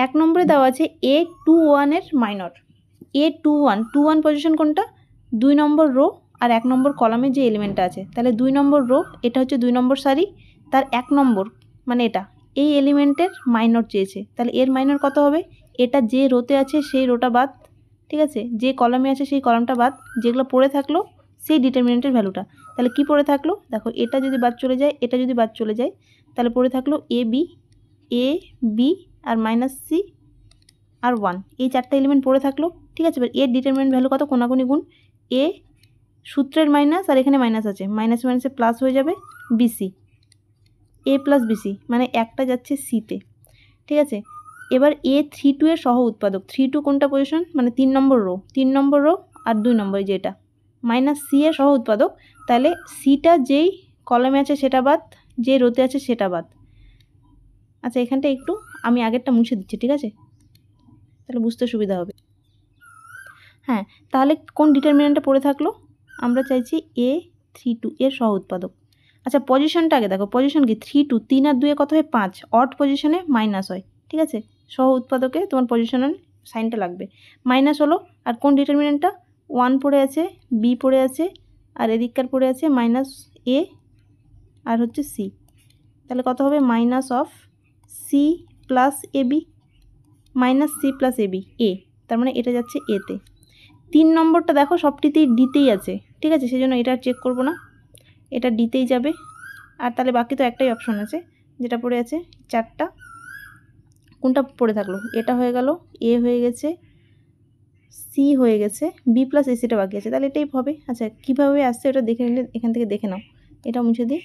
1 নম্বরে দেওয়া আছে A21 এর মাইনর। A21 পজিশন কোনটা? 2 নম্বর রো আর 1 নম্বর কলামের যে এলিমেন্টটা আছে, তাহলে 2 নম্বর রো, এটা হচ্ছে 2 নম্বর সারি, তার 1 নম্বর মানে এটা, এই এলিমেন্টের মাইনর চেয়েছে। তাহলে এর মাইনর কত হবে? এটা যে রোতে আছে সেই রোটা বাদ, ঠিক আছে, যে কলামে আছে সেই কলামটা বাদ, যেগুলো পড়ে থাকলো সেই ডিটারমিনেন্টের ভ্যালুটা। তাহলে কি পড়ে থাকলো? দেখো, এটা যদি বাদ চলে যায়, এটা যদি বাদ চলে যায়, তাহলে পড়ে থাকলো এ বি আর -c আর 1, এই 4টা এলিমেন্ট পড়ে থাকলো, ঠিক আছে। এবার এর ডিটারমিনেন্ট ভ্যালু কত? কোনাকুনি গুণ, এ সূত্রের মাইনাস আর এখানে মাইনাস আছে, মাইনাস মাইনাসে প্লাস হয়ে যাবে বিসি, এ প্লাস বিসি, মানে একটা যাচ্ছে সিতে, ঠিক আছে। এবার A32 এর সহ উৎপাদক, 32 কোনটা পজিশন? মানে 3 নম্বর রো, 3 নম্বর রো আর 2 নম্বর যেটা, -c এর সহ উৎপাদক, তাহলে সিটা যেই কলামে আছে সেটা বাদ, যে রোতে আছে সেটা বাদ। আচ্ছা, এখানটা একটু আমি আগেরটা মুছে দিচ্ছি, ঠিক আছে, তাহলে বুঝতে সুবিধা হবে। হ্যাঁ, তাহলে কোন ডিটারমিনেন্টটা পড়ে থাকলো? আমরা চাইছি A32 এর সহ উৎপাদক। আচ্ছা, পজিশনটা আগে দেখো, পজিশন কি? 32, 3 আর 2 কত হয়? 5, অড পজিশনে মাইনাস হয়, ঠিক আছে। সহ উৎপাদকে তোমার পজিশনাল সাইনটা লাগবে, মাইনাস হলো। আর কোন ডিটারমিনেন্টটা? 1 পড়ে আছে, বি পড়ে আছে, আর এদিককার পড়ে আছে -a আর হচ্ছে c, তাহলে কত হবে? Minus of C plus AB, -c plus AB, এ, তার মানে এটা যাচ্ছে এতে। 3 নম্বরটা দেখো সবটিতেই ডিতেই আছে, ঠিক আছে, সেজন্য এটা চেক করব না, এটা ডিতেই যাবে। আর তাহলে বাকি তো একটাই অপশন আছে যেটা পড়ে আছে, 4টা কোনটা পড়ে থাকলো? এটা হয়ে গেল, এ হয়ে গেছে, সি হয়ে গেছে, বি প্লাস এসিটা বাকি আছে, তাহলে এটাই হবে। আচ্ছা, কীভাবে আসছে ওটা দেখে নিলে এখান থেকে দেখে নাও, এটা মুছে দিই।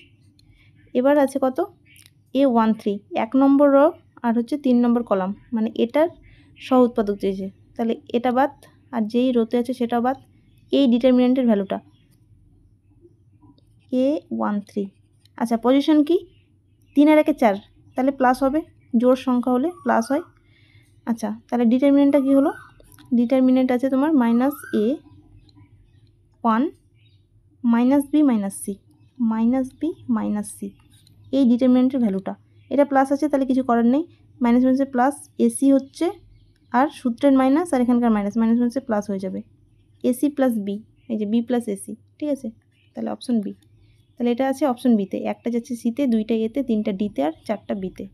এবার আছে কত? A13, 1 নম্বর রো আর হচ্ছে 3 নম্বর কলাম, মানে এটার সহ উৎপাদক চেয়েছে, তাহলে এটা বাদ আর যেই রোতে আছে সেটা বাদ, এই ডিটারমিনেন্টের ভ্যালুটা A13। আচ্ছা, পজিশন কি? 3 আর 1 4, তাহলে প্লাস হবে, জোড় সংখ্যা হলে প্লাস হয়। আচ্ছা, তাহলে ডিটারমিনেন্টটা কি হলো? ডিটারমিনেন্ট আছে তোমার -A1 -b -c, এই ডিটারমিনেন্টের ভ্যালুটা, এটা প্লাস আছে তাহলে কিছু করার নেই, মাইনাস মাইনাসে প্লাস, এসি হচ্ছে আর সূত্রের মাইনাস আর এখানকার মাইনাস, মাইনাস মাইনাসে প্লাস হয়ে যাবে, এসি প্লাস বি, এই যে বি প্লাস এসি, ঠিক আছে, তাহলে অপশন বি। তাহলে এটা আছে অপশন বিতে, একটা যাচ্ছে সিতে, 2টা এতে, 3টা ডিতে আর 4টা বিতে।